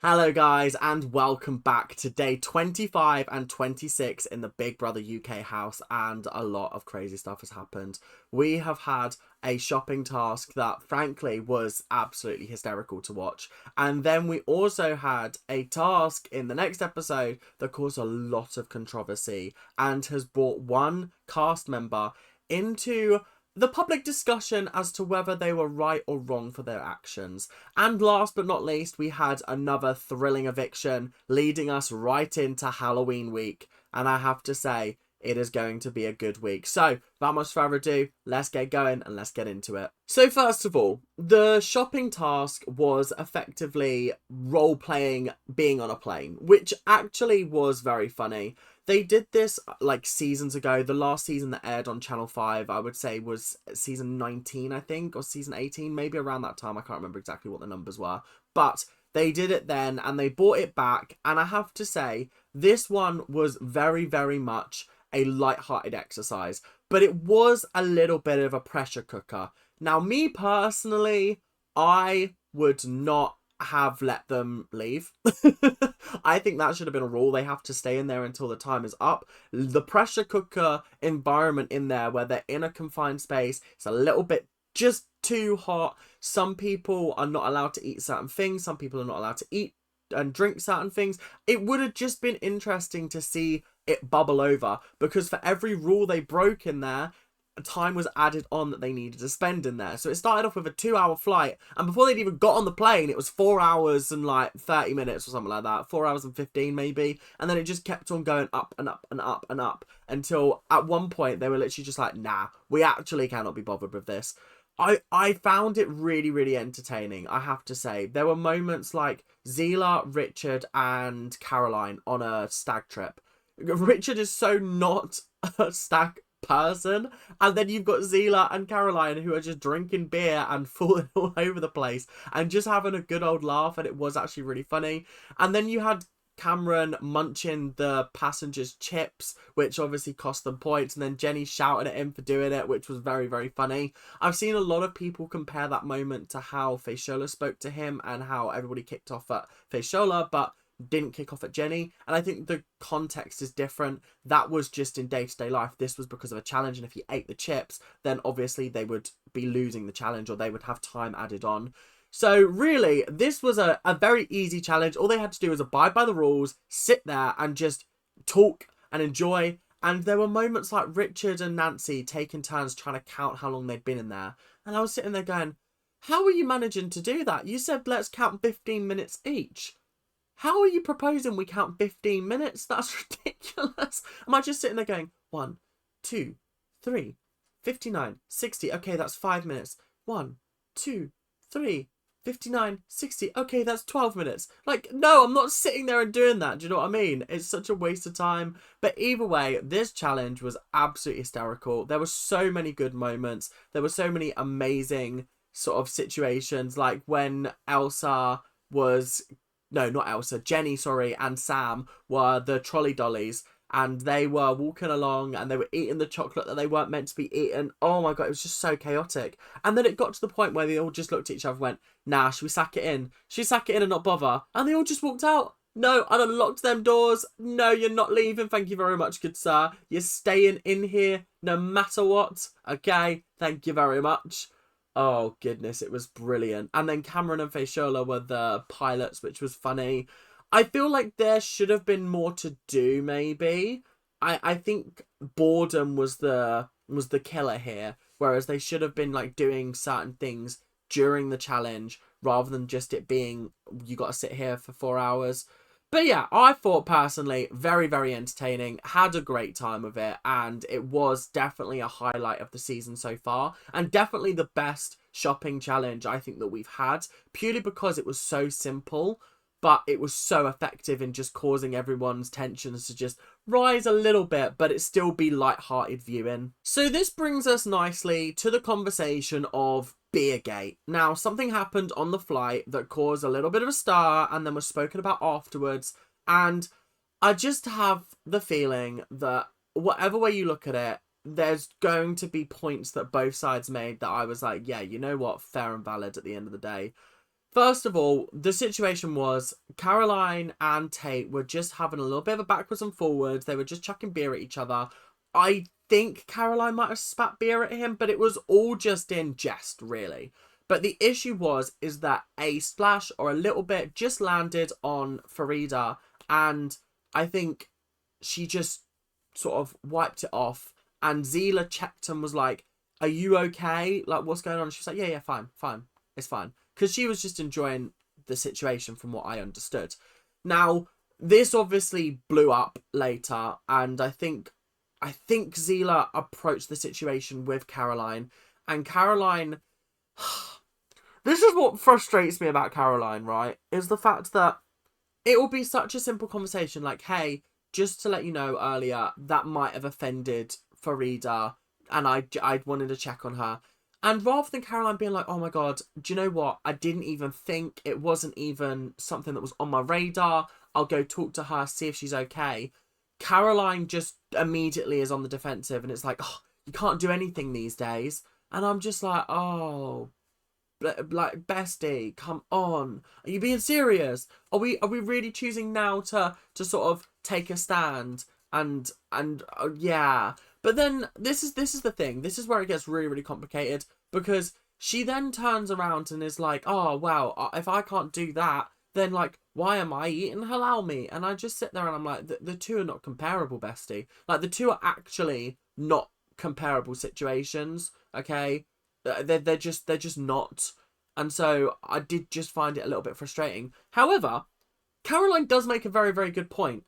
Hello guys and welcome back to day 25 and 26 in the Big Brother UK house, and a lot of crazy stuff has happened. We have had a shopping task that frankly was absolutely hysterical to watch, and then we also had a task in the next episode that caused a lot of controversy and has brought one cast member into the public discussion as to whether they were right or wrong for their actions. And last but not least, we had another thrilling eviction leading us right into Halloween week. And I have to say, it is going to be a good week. So, without much further ado, let's get going and let's get into it. So first of all, the shopping task was effectively role-playing being on a plane, which actually was very funny. They did this like seasons ago. The last season that aired on Channel 5, I would say, was season 19, I think, or season 18, maybe around that time. I can't remember exactly what the numbers were. But they did it then and they brought it back. And I have to say, this one was very, very much a light-hearted exercise. But it was a little bit of a pressure cooker. Now, me personally, I would not have let them leave. I think that should have been a rule. They have to stay in there until the time is up. The pressure cooker environment in there where they're in a confined space, it's a little bit just too hot. Some people are not allowed to eat certain things. Some people are not allowed to eat and drink certain things. It would have just been interesting to see it bubble over, because for every rule they broke in there, time was added on that they needed to spend in there. So it started off with a 2-hour flight, and before they'd even got on the plane, it was 4 hours and like 30 minutes or something like that, 4 hours and 15 maybe, and then it just kept on going up and up and up and up until at one point they were literally just like, nah, we actually cannot be bothered with this. I found it really, really entertaining, I have to say. There were moments like Zila, Richard and Caroline on a stag trip. Richard is so not a stag person, and then you've got Zila and Caroline who are just drinking beer and falling all over the place and just having a good old laugh, and it was actually really funny. And then you had Cameron munching the passengers' chips, which obviously cost them points, and then Jenny shouting at him for doing it, which was very, very funny. I've seen a lot of people compare that moment to how Faishola spoke to him and how everybody kicked off at Faishola, but didn't kick off at Jenny, and I think the context is different. That was just in day-to-day life. This was because of a challenge, and if he ate the chips, then obviously they would be losing the challenge, or they would have time added on. So really, this was a very easy challenge. All they had to do was abide by the rules, sit there and just talk and enjoy. And there were moments like Richard and Nancy taking turns trying to count how long they'd been in there, and I was sitting there going, how are you managing to do that? You said let's count 15 minutes each. How are you proposing we count 15 minutes? That's ridiculous. Am I just sitting there going, 1, 2, 3, 59, 60. Okay, that's 5 minutes. 1, 2, 3, 59, 60. Okay, that's 12 minutes. Like, no, I'm not sitting there and doing that. Do you know what I mean? It's such a waste of time. But either way, this challenge was absolutely hysterical. There were so many good moments. There were so many amazing sort of situations, like when Elsa was... No, not Elsa. Jenny, sorry, and Sam were the trolley dollies, and they were walking along and they were eating the chocolate that they weren't meant to be eating. Oh my god, it was just so chaotic. And then it got to the point where they all just looked at each other and went, nah, should we sack it in? Should we sack it in and not bother? And they all just walked out. No, and unlocked them doors. No, you're not leaving. Thank you very much, good sir. You're staying in here no matter what. Okay, thank you very much. Oh, goodness, it was brilliant. And then Cameron and Faishola were the pilots, which was funny. I feel like there should have been more to do, maybe. I think boredom was the killer here, whereas they should have been like doing certain things during the challenge rather than just it being you got to sit here for 4 hours. But yeah, I thought personally very, very entertaining, had a great time with it, and it was definitely a highlight of the season so far, and definitely the best shopping challenge I think that we've had, purely because it was so simple, but it was so effective in just causing everyone's tensions to just rise a little bit, but it still be light-hearted viewing. So this brings us nicely to the conversation of Beergate. Now, something happened on the flight that caused a little bit of a stir and then was spoken about afterwards, and I just have the feeling that whatever way you look at it, there's going to be points that both sides made that I was like, yeah, you know what, fair and valid at the end of the day. First of all, the situation was Caroline and Tate were just having a little bit of a backwards and forwards. They were just chucking beer at each other. I think Caroline might have spat beer at him, but it was all just in jest, really. But the issue is that a splash or a little bit just landed on Farida, and I think she just sort of wiped it off. And Zila checked and was like, "Are you okay? Like, what's going on?" She was like, "Yeah, fine, it's fine." Because she was just enjoying the situation from what I understood. Now, this obviously blew up later, and I think Zila approached the situation with Caroline, and Caroline... This is what frustrates me about Caroline, right? Is the fact that it will be such a simple conversation like, "Hey, just to let you know earlier, that might have offended Farida, and I wanted to check on her." And rather than Caroline being like, "Oh my God, do you know what? I didn't even think, it wasn't even something that was on my radar. I'll go talk to her, see if she's okay." Caroline just immediately is on the defensive, and it's like, "Oh, you can't do anything these days." And I'm just like, oh, like, bestie, come on. Are you being serious? Are we really choosing now to sort of take a stand? And yeah. But then this is the thing. This is where it gets really, really complicated, because she then turns around and is like, "Oh, well, if I can't do that, then, like, why am I eating halal meat?" And I just sit there and I'm like, the two are not comparable, bestie. Like, the two are actually not comparable situations, okay? They're just not. And so I did just find it a little bit frustrating. However, Caroline does make a very, very good point.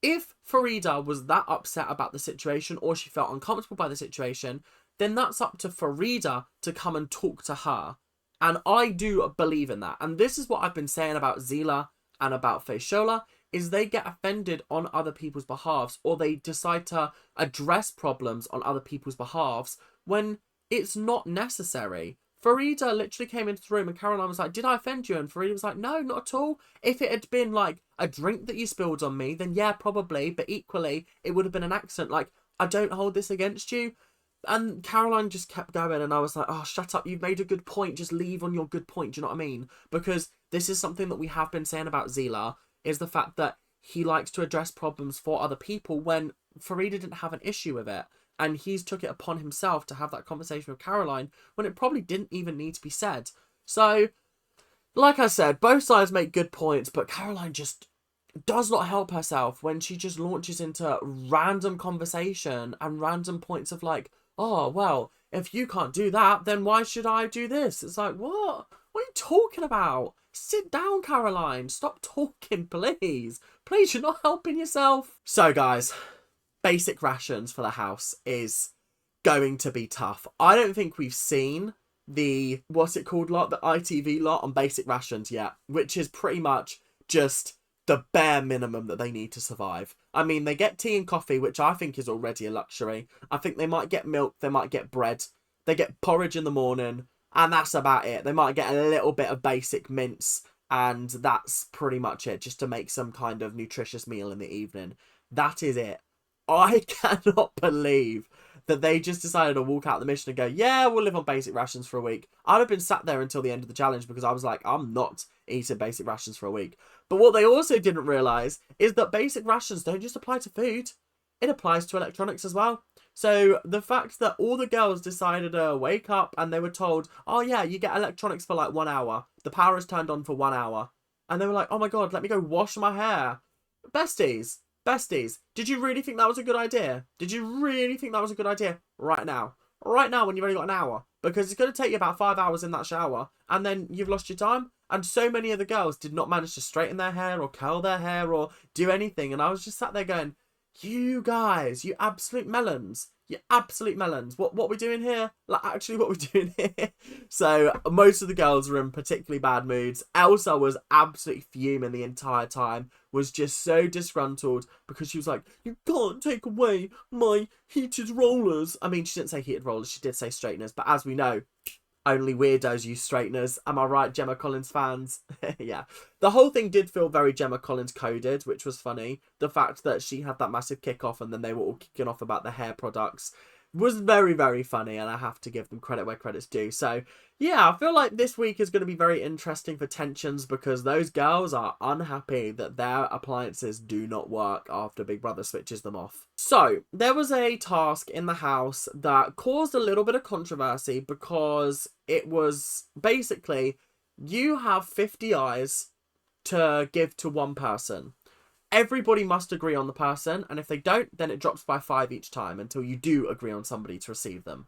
If Farida was that upset about the situation, or she felt uncomfortable by the situation, then that's up to Farida to come and talk to her. And I do believe in that. And this is what I've been saying about Zila and about Faishola, is they get offended on other people's behalves, or they decide to address problems on other people's behalves when it's not necessary. Farida literally came into the room and Caroline was like, "Did I offend you?" And Farida was like, "No, not at all. If it had been like a drink that you spilled on me, then yeah, probably. But equally, it would have been an accident. Like, I don't hold this against you." And Caroline just kept going, and I was like, "Oh, shut up. You've made a good point. Just leave on your good point." Do you know what I mean? Because this is something that we have been saying about Zila, is the fact that he likes to address problems for other people when Farida didn't have an issue with it. And he's took it upon himself to have that conversation with Caroline when it probably didn't even need to be said. So, like I said, both sides make good points, but Caroline just does not help herself when she just launches into random conversation and random points of like, "Oh, well, if you can't do that, then why should I do this?" It's like, what? What are you talking about? Sit down, Caroline. Stop talking, please. Please, you're not helping yourself. So, guys, basic rations for the house is going to be tough. I don't think we've seen the, what's it called lot, the ITV lot on basic rations yet, which is pretty much just the bare minimum that they need to survive. I mean, they get tea and coffee, which I think is already a luxury. I think they might get milk, they might get bread, they get porridge in the morning, and that's about it. They might get a little bit of basic mince, and that's pretty much it, just to make some kind of nutritious meal in the evening. That is it. I cannot believe that they just decided to walk out the mission and go, "Yeah, we'll live on basic rations for a week." I'd have been sat there until the end of the challenge, because I was like, I'm not eating basic rations for a week. But what they also didn't realise is that basic rations don't just apply to food. It applies to electronics as well. So the fact that all the girls decided to wake up and they were told, "Oh yeah, you get electronics for like 1 hour. The power is turned on for 1 hour." And they were like, "Oh my God, let me go wash my hair." Besties. Besties, did you really think that was a good idea? Did you really think that was a good idea right now? Right now, when you've only got an hour? Because it's going to take you about 5 hours in that shower, and then you've lost your time. And so many of the girls did not manage to straighten their hair or curl their hair or do anything. And I was just sat there going, "You guys, you absolute melons. You absolute melons. What we doing here? Like, actually, what we're doing here?" So most of the girls were in particularly bad moods. Elsa was absolutely fuming the entire time, was just so disgruntled, because she was like, "You can't take away my heated rollers." I mean, she didn't say heated rollers, she did say straighteners, but as we know, only weirdos use straighteners. Am I right, Gemma Collins fans? Yeah. The whole thing did feel very Gemma Collins coded, which was funny. The fact that she had that massive kick-off and then they were all kicking off about the hair products. was very, very funny, and I have to give them credit where credit's due. So yeah, I feel like this week is going to be very interesting for tensions, because those girls are unhappy that their appliances do not work after Big Brother switches them off. So there was a task in the house that caused a little bit of controversy, because it was basically, you have 50 eyes to give to one person. Everybody must agree on the person, and if they don't, then it drops by 5 each time until you do agree on somebody to receive them.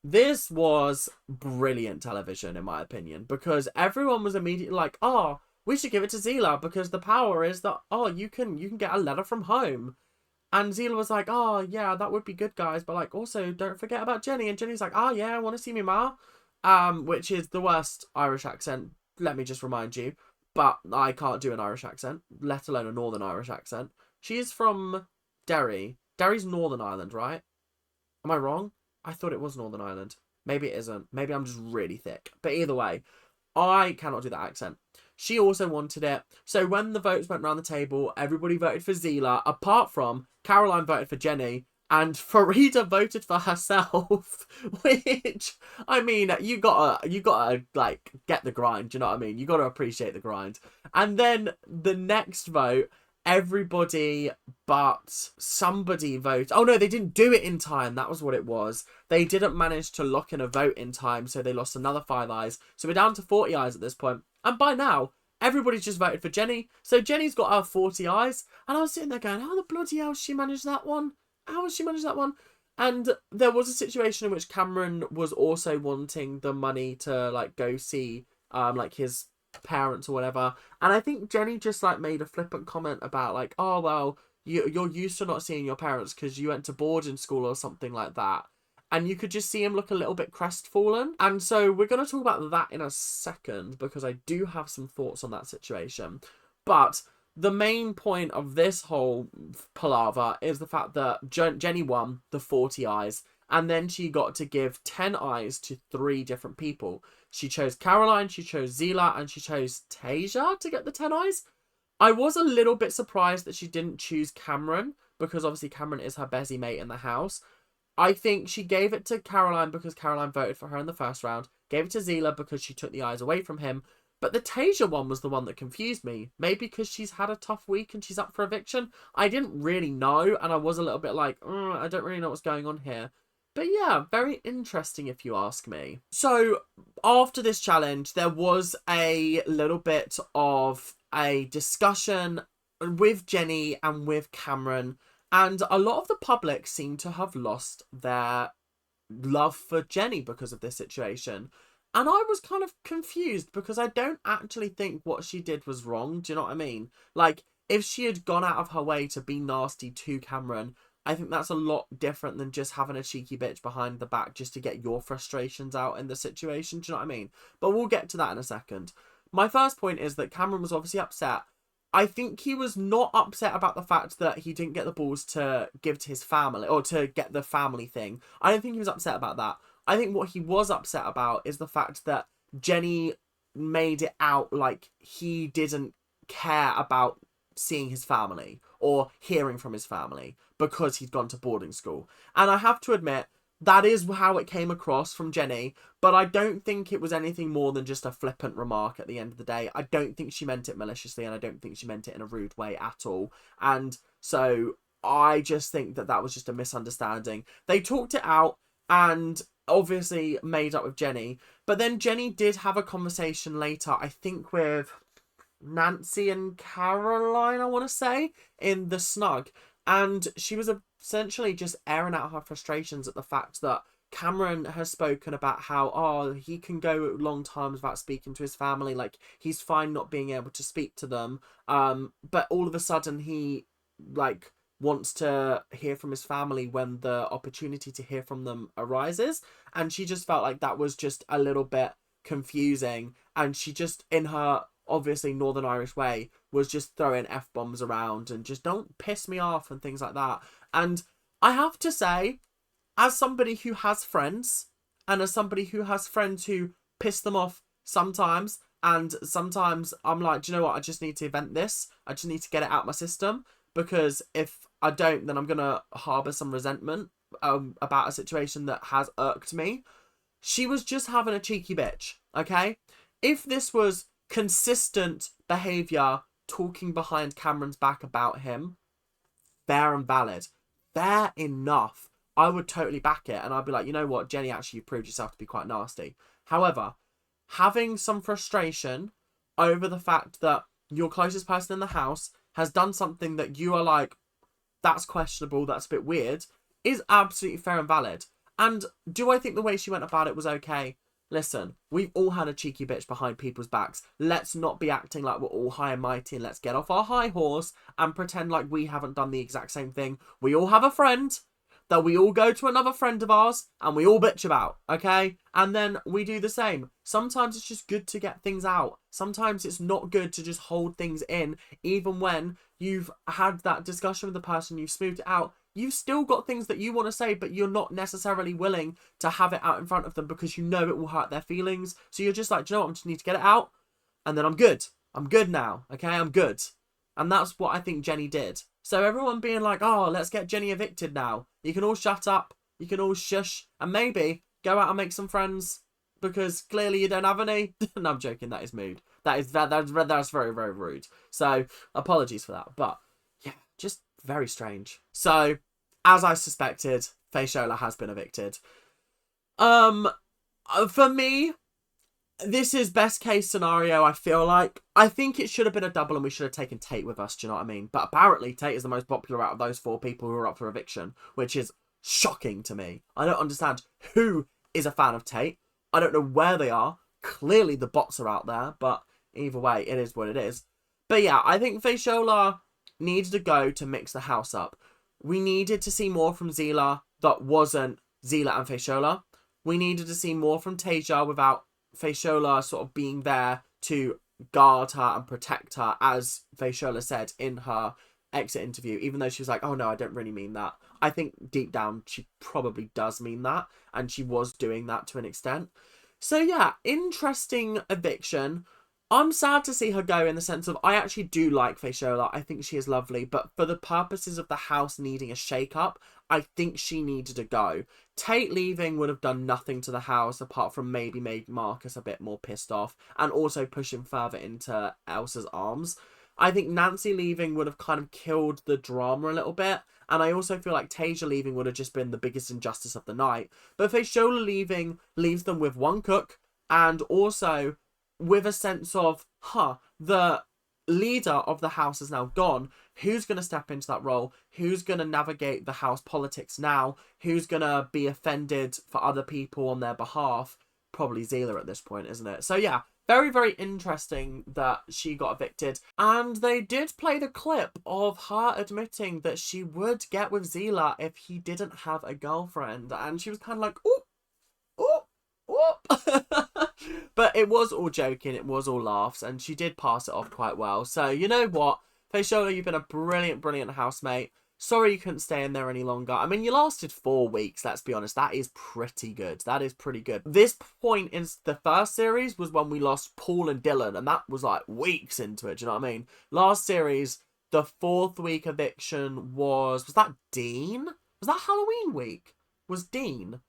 This was brilliant television, in my opinion, because everyone was immediately like, oh, we should give it to Zila, because the power is that, oh, you can get a letter from home. And Zila was like, oh, yeah, that would be good, guys, but, like, also, don't forget about Jenny. And Jenny's like, oh, yeah, I want to see me ma. Which is the worst Irish accent, let me just remind you. But I can't do an Irish accent, let alone a Northern Irish accent. She is from Derry. Derry's Northern Ireland, right? Am I wrong? I thought it was Northern Ireland. Maybe it isn't. Maybe I'm just really thick. But either way, I cannot do that accent. She also wanted it. So when the votes went around the table, everybody voted for Zila, apart from Caroline voted for Jenny, and Farida voted for herself. Which, I mean, you gotta like get the grind. Do you know what I mean? You gotta appreciate the grind. And then the next vote, everybody but somebody voted. Oh no, they didn't do it in time. That was what it was. They didn't manage to lock in a vote in time, so they lost another 5 eyes. So we're down to 40 eyes at this point. And by now, everybody's just voted for Jenny. So Jenny's got her 40 eyes. And I was sitting there going, how the bloody hell she managed that one? How has she managed that one? And there was a situation in which Cameron was also wanting the money to like go see like his parents or whatever. And I think Jenny just like made a flippant comment about like, oh well, you're used to not seeing your parents because you went to boarding school or something like that. And you could just see him look a little bit crestfallen. And so we're going to talk about that in a second, because I do have some thoughts on that situation. But the main point of this whole palaver is the fact that Jenny won the 40 eyes, and then she got to give 10 eyes to 3 different people. She chose Caroline, she chose Zila, and she chose Tasia to get the 10 eyes. I was a little bit surprised that she didn't choose Cameron, because obviously Cameron is her bestie mate in the house. I think she gave it to Caroline because Caroline voted for her in the first round, gave it to Zila because she took the eyes away from him. But the Tasia one was the one that confused me. Maybe because she's had a tough week and she's up for eviction. I didn't really know, and I was a little bit like, I don't really know what's going on here. But yeah, very interesting if you ask me. So after this challenge, there was a little bit of a discussion with Jenny and with Cameron. And a lot of the public seem to have lost their love for Jenny because of this situation. And I was kind of confused, because I don't actually think what she did was wrong. Do you know what I mean? Like, if she had gone out of her way to be nasty to Cameron, I think that's a lot different than just having a cheeky bitch behind the back just to get your frustrations out in the situation. Do you know what I mean? But we'll get to that in a second. My first point is that Cameron was obviously upset. I think he was not upset about the fact that he didn't get the balls to give to his family, or to get the family thing. I don't think he was upset about that. I think what he was upset about is the fact that Jenny made it out like he didn't care about seeing his family or hearing from his family because he'd gone to boarding school. And I have to admit, that is how it came across from Jenny, but I don't think it was anything more than just a flippant remark at the end of the day. I don't think she meant it maliciously, and I don't think she meant it in a rude way at all. And so I just think that that was just a misunderstanding. They talked it out and obviously made up with Jenny, but then Jenny did have a conversation later, I think with Nancy and Caroline, I want to say, in the snug, and she was essentially just airing out her frustrations at the fact that Cameron has spoken about how, oh, he can go long times without speaking to his family, like he's fine not being able to speak to them, but all of a sudden he like wants to hear from his family when the opportunity to hear from them arises. And she just felt like that was just a little bit confusing, and she just, in her obviously Northern Irish way, was just throwing F-bombs around and just don't piss me off and things like that. And I have to say, as somebody who has friends, and as somebody who has friends who piss them off sometimes, and sometimes I'm like, do you know what, I just need to vent this, I just need to get it out my system, because if I don't, then I'm gonna harbour some resentment. about a situation that has irked me. She was just having a cheeky bitch, okay? If this was consistent behaviour, talking behind Cameron's back about him, fair and valid, fair enough, I would totally back it. And I'd be like, you know what, Jenny, actually, you've proved yourself to be quite nasty. However, having some frustration over the fact that your closest person in the house has done something that you are like, that's questionable, that's a bit weird, is absolutely fair and valid. And do I think the way she went about it was okay? Listen, we've all had a cheeky bitch behind people's backs. Let's not be acting like we're all high and mighty, and let's get off our high horse and pretend like we haven't done the exact same thing. We all have a friend that we all go to another friend of ours and we all bitch about, okay? And then we do the same. Sometimes it's just good to get things out. Sometimes it's not good to just hold things in, even when you've had that discussion with the person, you've smoothed it out. You've still got things that you want to say, but you're not necessarily willing to have it out in front of them because you know it will hurt their feelings. So you're just like, do you know what? I just need to get it out and then I'm good. I'm good now, okay? I'm good. And that's what I think Jenny did. So everyone being like, oh, let's get Jenny evicted now. You can all shut up. You can all shush. And maybe go out and make some friends because clearly you don't have any. No, I'm joking. That is mood. That's very, very rude. So apologies for that. But yeah, just very strange. So as I suspected, Faishola has been evicted. For me, this is best case scenario, I feel like. I think it should have been a double and we should have taken Tate with us, do you know what I mean? But apparently Tate is the most popular out of those 4 people who are up for eviction, which is shocking to me. I don't understand who is a fan of Tate. I don't know where they are. Clearly the bots are out there, but either way, it is what it is. But yeah, I think Faishola needed to go to mix the house up. We needed to see more from Zila that wasn't Zila and Faishola. We needed to see more from Tasia without Faishola sort of being there to guard her and protect her, as Faishola said in her exit interview, even though she was like, oh no, I don't really mean that. I think deep down she probably does mean that, and she was doing that to an extent. So yeah, interesting eviction. I'm sad to see her go in the sense of I actually do like Faishola. I think she is lovely, but for the purposes of the house needing a shake-up, I think she needed to go. Tate leaving would have done nothing to the house apart from maybe made Marcus a bit more pissed off and also push him further into Elsa's arms. I think Nancy leaving would have kind of killed the drama a little bit, and I also feel like Tasia leaving would have just been the biggest injustice of the night. But Faishola leaving leaves them with one cook and also with a sense of, the leader of the house is now gone. Who's going to step into that role? Who's going to navigate the house politics now? Who's going to be offended for other people on their behalf? Probably Zila at this point, isn't it? So yeah, very, very interesting that she got evicted. And they did play the clip of her admitting that she would get with Zila if he didn't have a girlfriend. And she was kind of like, ooh, ooh, ooh. But it was all joking, it was all laughs, and she did pass it off quite well. So, you know what? Faishola, you've been a brilliant, brilliant housemate. Sorry you couldn't stay in there any longer. I mean, you lasted 4 weeks, let's be honest. That is pretty good. That is pretty good. This point in the first series was when we lost Paul and Dylan, and that was like weeks into it, do you know what I mean? Last series, the 4th week eviction was that Dean? Was that Halloween week? Was Dean?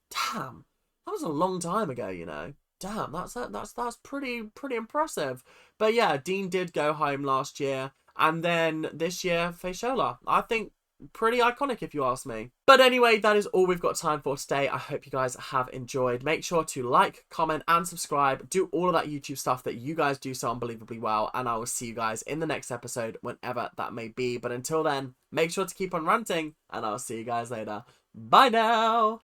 Damn, that was a long time ago, you know. Damn, that's pretty impressive. But yeah, Dean did go home last year, and then this year, Faishola. I think pretty iconic if you ask me. But anyway, that is all we've got time for today. I hope you guys have enjoyed. Make sure to like, comment, and subscribe. Do all of that YouTube stuff that you guys do so unbelievably well, and I will see you guys in the next episode, whenever that may be. But until then, make sure to keep on ranting, and I'll see you guys later. Bye now!